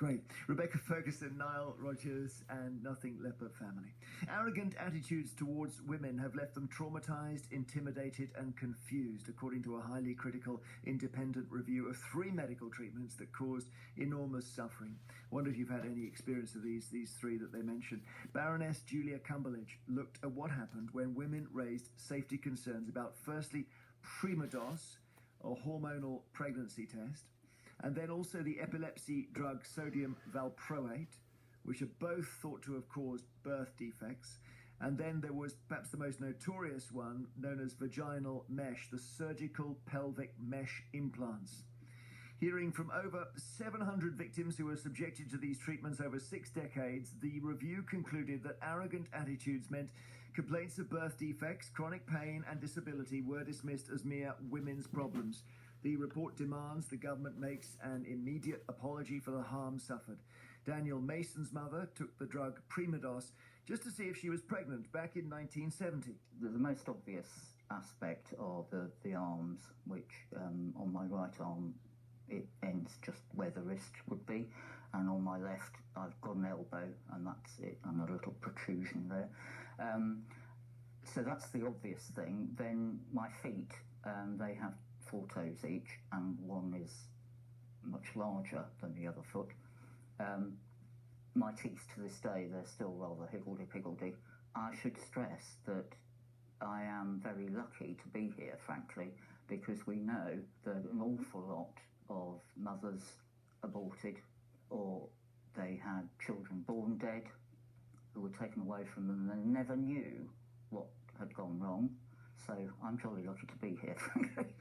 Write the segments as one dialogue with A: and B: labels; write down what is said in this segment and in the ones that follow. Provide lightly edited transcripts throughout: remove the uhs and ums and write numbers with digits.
A: Great. Rebecca Ferguson, Niall Rogers and Nothing Leper family. Arrogant attitudes towards women have left them traumatised, intimidated and confused, according to a highly critical independent review of 3 medical treatments that caused enormous suffering. I wonder if you've had any experience of these 3 that they mentioned. Baroness Julia Cumberledge looked at what happened when women raised safety concerns about, firstly, Promodos, a hormonal pregnancy test, and then also the epilepsy drug sodium Valproate, which are both thought to have caused birth defects. And then there was perhaps the most notorious one, known as vaginal mesh, the surgical pelvic mesh implants. Hearing from over 700 victims who were subjected to these treatments over 6 decades, the review concluded that arrogant attitudes meant complaints of birth defects, chronic pain and disability were dismissed as mere women's problems. The report demands the government makes an immediate apology for the harm suffered. Daniel Mason's mother took the drug Promodos just to see if she was pregnant back in 1970.
B: The most obvious aspect are the arms, which on my right arm, it ends just where the wrist would be, and on my left I've got an elbow and that's it, and a little protrusion there. So that's the obvious thing. Then my feet, they have 4 toes each, and one is much larger than the other foot. My teeth to this day, they're still rather higgledy-piggledy. I should stress that I am very lucky to be here, frankly, because we know that an awful lot of mothers aborted, or they had children born dead who were taken away from them and they never knew what had gone wrong. So I'm jolly lucky to be here, frankly.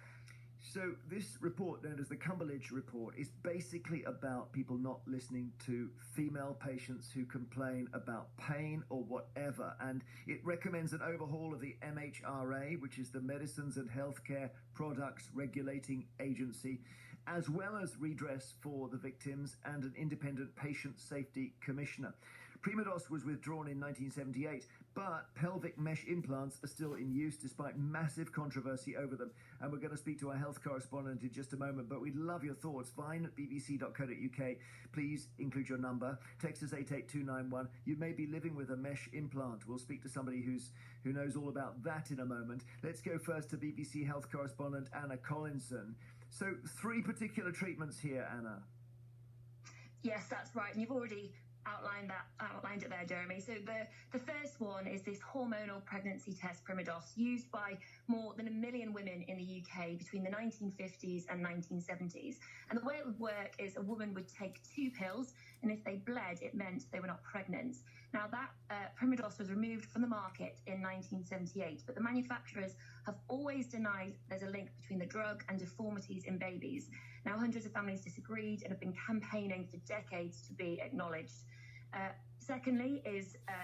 A: So this report, known as the Cumberledge Report, is basically about people not listening to female patients who complain about pain or whatever, and it recommends an overhaul of the MHRA, which is the Medicines and Healthcare Products Regulating Agency, as well as redress for the victims and an independent patient safety commissioner. Promodos was withdrawn in 1978, but pelvic mesh implants are still in use despite massive controversy over them, and we're going to speak to our health correspondent in just a moment, but we'd love your thoughts. vine@bbc.co.uk. Please include your number. Text us 88291. You may be living with a mesh implant. We'll speak to somebody who knows all about that in a moment. Let's go first to BBC health correspondent Anna Collinson. So 3 particular treatments here, Anna.
C: Yes, that's right, and you've already outlined it there, Jeremy. So the first one is this hormonal pregnancy test, Promodos, used by more than 1 million women in the UK between the 1950s and 1970s. And the way it would work is a woman would take 2 pills, and if they bled, it meant they were not pregnant. Now that Promodos was removed from the market in 1978, but the manufacturers have always denied there's a link between the drug and deformities in babies. Now hundreds of families disagreed and have been campaigning for decades to be acknowledged. Secondly,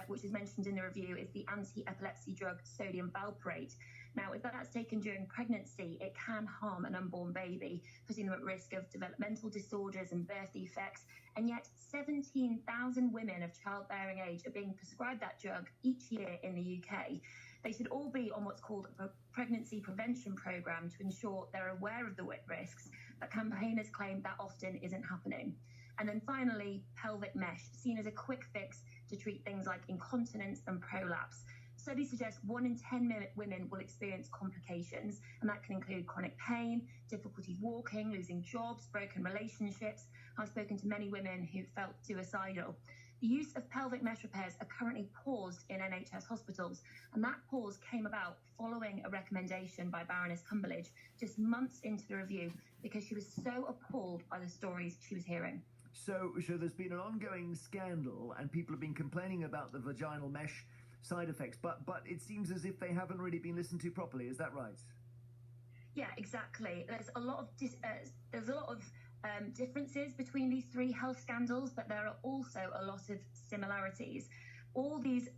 C: which is mentioned in the review, is the anti-epilepsy drug sodium Valproate. Now, if that's taken during pregnancy, it can harm an unborn baby, putting them at risk of developmental disorders and birth defects. And yet 17,000 women of childbearing age are being prescribed that drug each year in the UK. They should all be on what's called a pregnancy prevention programme to ensure they're aware of the risks, but campaigners claim that often isn't happening. And then finally, pelvic mesh, seen as a quick fix to treat things like incontinence and prolapse. Studies suggest 1 in 10 women will experience complications, and that can include chronic pain, difficulty walking, losing jobs, broken relationships. I've spoken to many women who felt suicidal. The use of pelvic mesh repairs are currently paused in NHS hospitals, and that pause came about following a recommendation by Baroness Cumberledge just months into the review because she was so appalled by the stories she was hearing.
A: So there's been an ongoing scandal and people have been complaining about the vaginal mesh side effects, but it seems as if they haven't really been listened to properly. Is that right?
C: Yeah, exactly. There's a lot of differences between these 3 health scandals, but there are also a lot of similarities. All these,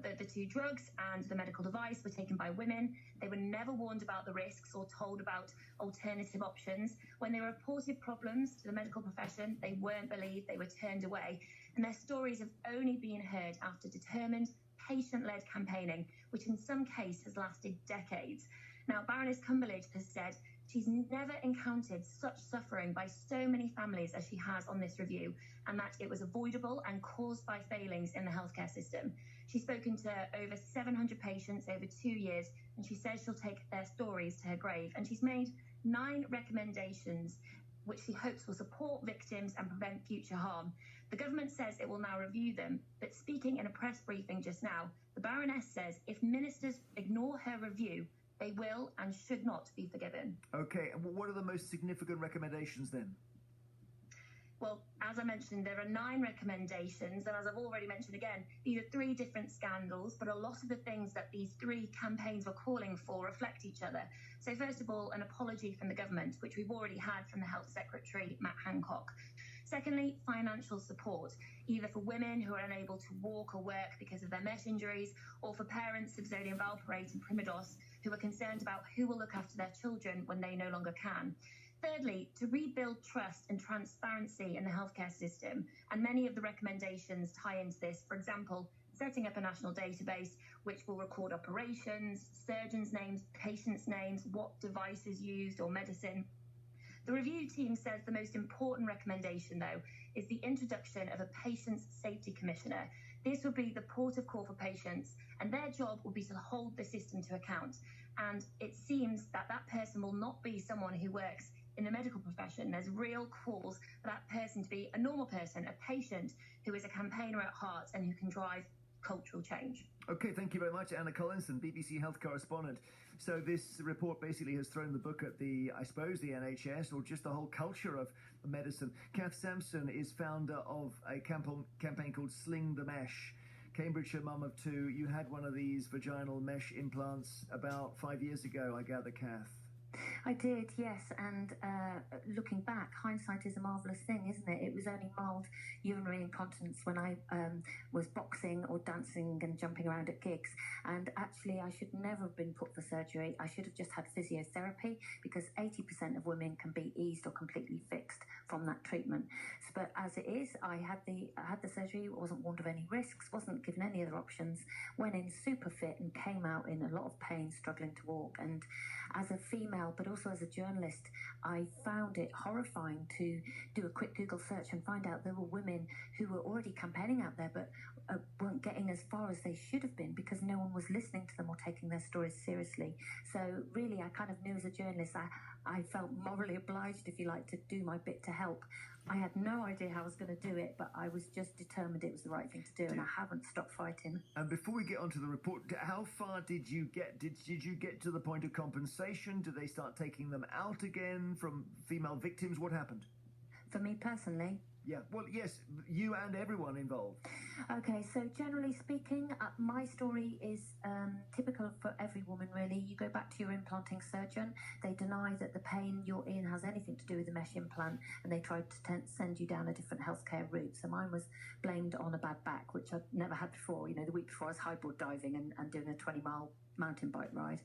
C: the 2 drugs and the medical device were taken by women. They were never warned about the risks or told about alternative options. When they reported problems to the medical profession, they weren't believed, they were turned away. And their stories have only been heard after determined, patient-led campaigning, which in some cases has lasted decades. Now, Baroness Cumberledge has said She's never encountered such suffering by so many families as she has on this review, and that it was avoidable and caused by failings in the healthcare system. She's spoken to over 700 patients over 2 years, and she says she'll take their stories to her grave. And she's made 9 recommendations which she hopes will support victims and prevent future harm. The government says it will now review them, but speaking in a press briefing just now, the Baroness says if ministers ignore her review, they will and should not be forgiven.
A: Okay, and what are the most significant recommendations then?
C: Well, as I mentioned, there are 9 recommendations, and as I've already mentioned again, these are 3 different scandals, but a lot of the things that these 3 campaigns were calling for reflect each other. So first of all, an apology from the government, which we've already had from the Health Secretary, Matt Hancock. Secondly, financial support, either for women who are unable to walk or work because of their mesh injuries, or for parents of sodium valproate and Promodos who are concerned about who will look after their children when they no longer can. Thirdly, to rebuild trust and transparency in the healthcare system, and many of the recommendations tie into this. For example, setting up a national database which will record operations, surgeons' names, patients' names, what devices used or medicine. The review team says the most important recommendation, though, is the introduction of a patient's safety commissioner. This will be the port of call for patients, and their job will be to hold the system to account. And it seems that that person will not be someone who works in the medical profession. There's real calls for that person to be a normal person, a patient who is a campaigner at heart and who can drive cultural change.
A: Okay, thank you very much, Anna Collinson, BBC health correspondent. So this report basically has thrown the book at the NHS, or just the whole culture of medicine. Kath Samson is founder of a campaign called Sling the Mesh. Cambridgeshire mum of 2. You had one of these vaginal mesh implants about 5 years ago, I gather, Kath.
D: I did, yes, and looking back, hindsight is a marvellous thing, isn't it? It was only mild urinary incontinence when I was boxing or dancing and jumping around at gigs, and actually I should never have been put for surgery. I should have just had physiotherapy, because 80% of women can be eased or completely fixed from that treatment. But as it is, I had the surgery, wasn't warned of any risks, wasn't given any other options, went in super fit and came out in a lot of pain, struggling to walk. And as a female, but also as a journalist, I found it horrifying to do a quick Google search and find out there were women who were already campaigning out there, but weren't getting as far as they should have been because no one was listening to them or taking their stories seriously. So really, I kind of knew as a journalist, I felt morally obliged, if you like, to do my bit to help. I had no idea how I was going to do it, but I was just determined it was the right thing to do, and I haven't stopped fighting.
A: And before we get onto the report, how far did you get? Did you get to the point of compensation? Did they start taking them out again from female victims? What happened?
D: For me personally?
A: Yeah, well, yes, you and everyone involved.
D: Okay, so generally speaking, my story is typical for every woman, really. You go back to your implanting surgeon, they deny that the pain you're in has anything to do with the mesh implant, and they tried to send you down a different healthcare route. So mine was blamed on a bad back, which I'd never had before. You know, the week before I was highboard diving and doing a 20-mile mountain bike ride.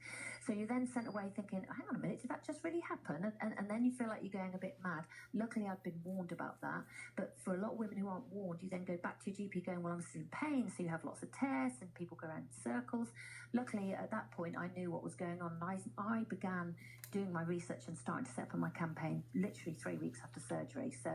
D: So you're then sent away thinking, hang on a minute, did that just really happen? And then you feel like you're going a bit mad. Luckily, I'd been warned about that. But for a lot of women who aren't warned, you then go back to your GP going, well, I'm still in pain. So you have lots of tests and people go around in circles. Luckily, at that point, I knew what was going on. And I began doing my research and starting to set up my campaign literally 3 weeks after surgery. So,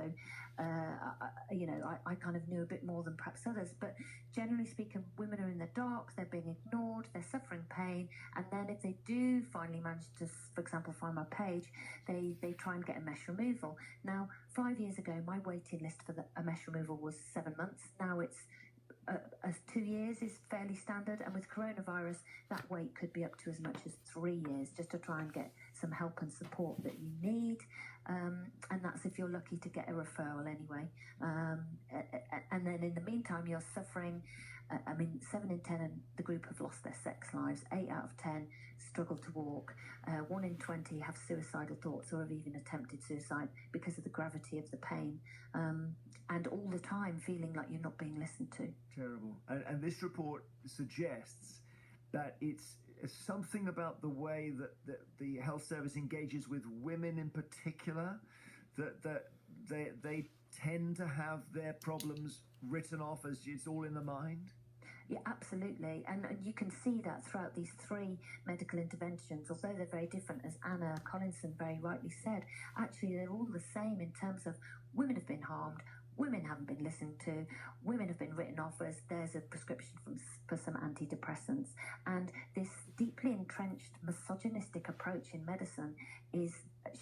D: I kind of knew a bit more than perhaps others. But generally speaking, women are in the dark, they're being ignored, they're suffering pain. And then if they do finally manage to, for example, find my page, they try and get a mesh removal. Now, 5 years ago, my waiting list for a mesh removal was 7 months. Now it's 2 years is fairly standard, and with coronavirus, that wait could be up to as much as 3 years just to try and get some help and support that you need. And that's if you're lucky to get a referral anyway. And then in the meantime, you're suffering. 7 in 10 in the group have lost their sex lives. 8 out of 10 struggle to walk. 1 in 20 have suicidal thoughts or have even attempted suicide because of the gravity of the pain. And all the time feeling like you're not being listened to.
A: Terrible. And this report suggests that it's something about the way that the health service engages with women in particular, that they tend to have their problems written off as it's all in the mind.
D: Yeah, absolutely. And you can see that throughout these 3 medical interventions, although they're very different, as Anna Collinson very rightly said, actually they're all the same in terms of women have been harmed, women haven't been listened to, women have been written off as there's a prescription for some antidepressants. And this deeply entrenched misogynistic approach in medicine is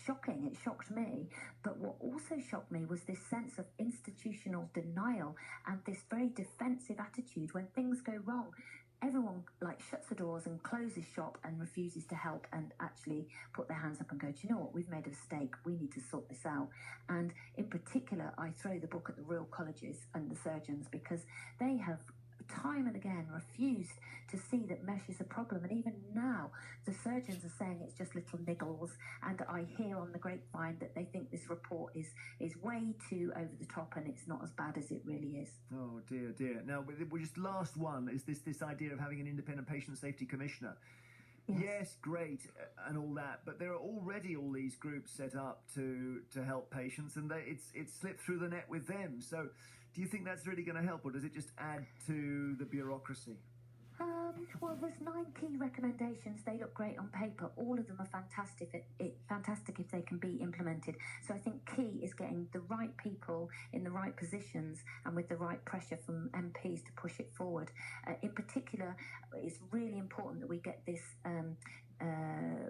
D: shocking. It shocked me. But what also shocked me was this sense of institutional denial and this very defensive attitude when things go wrong. Everyone shuts the doors and closes shop and refuses to help and actually put their hands up and go, do you know what, we've made a mistake, we need to sort this out. And in particular, I throw the book at the real colleges and the surgeons, because they have time and again refused to see that mesh is a problem. And even now, the surgeons are saying it's just little niggles. And I hear on the grapevine that they think this report is way too over the top and it's not as bad as it really is.
A: Oh, dear, dear. Now, we just last one is this idea of having an independent patient safety commissioner. Yes, great, and all that, but there are already all these groups set up to help patients, and it's slipped through the net with them. So do you think that's really going to help, or does it just add to the bureaucracy?
D: Well, there's 9 key recommendations. They look great on paper. All of them are fantastic if they can be implemented. So I think key is getting the right people in the right positions and with the right pressure from MPs to push it forward. In particular, it's really important that we get this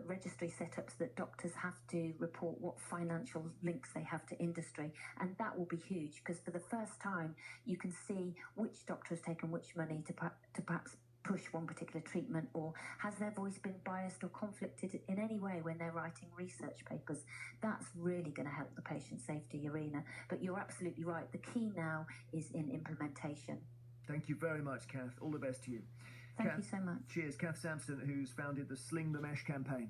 D: registry set up so that doctors have to report what financial links they have to industry, and that will be huge, because for the first time you can see which doctor has taken which money to perhaps push one particular treatment, or has their voice been biased or conflicted in any way when they're writing research papers. That's really going to help the patient safety arena. But you're absolutely right, the key now is in implementation.
A: Thank you very much, Kath. All the best to you.
D: Thank you so much.
A: Cheers. Kath Samson, who's founded the Sling the Mesh campaign.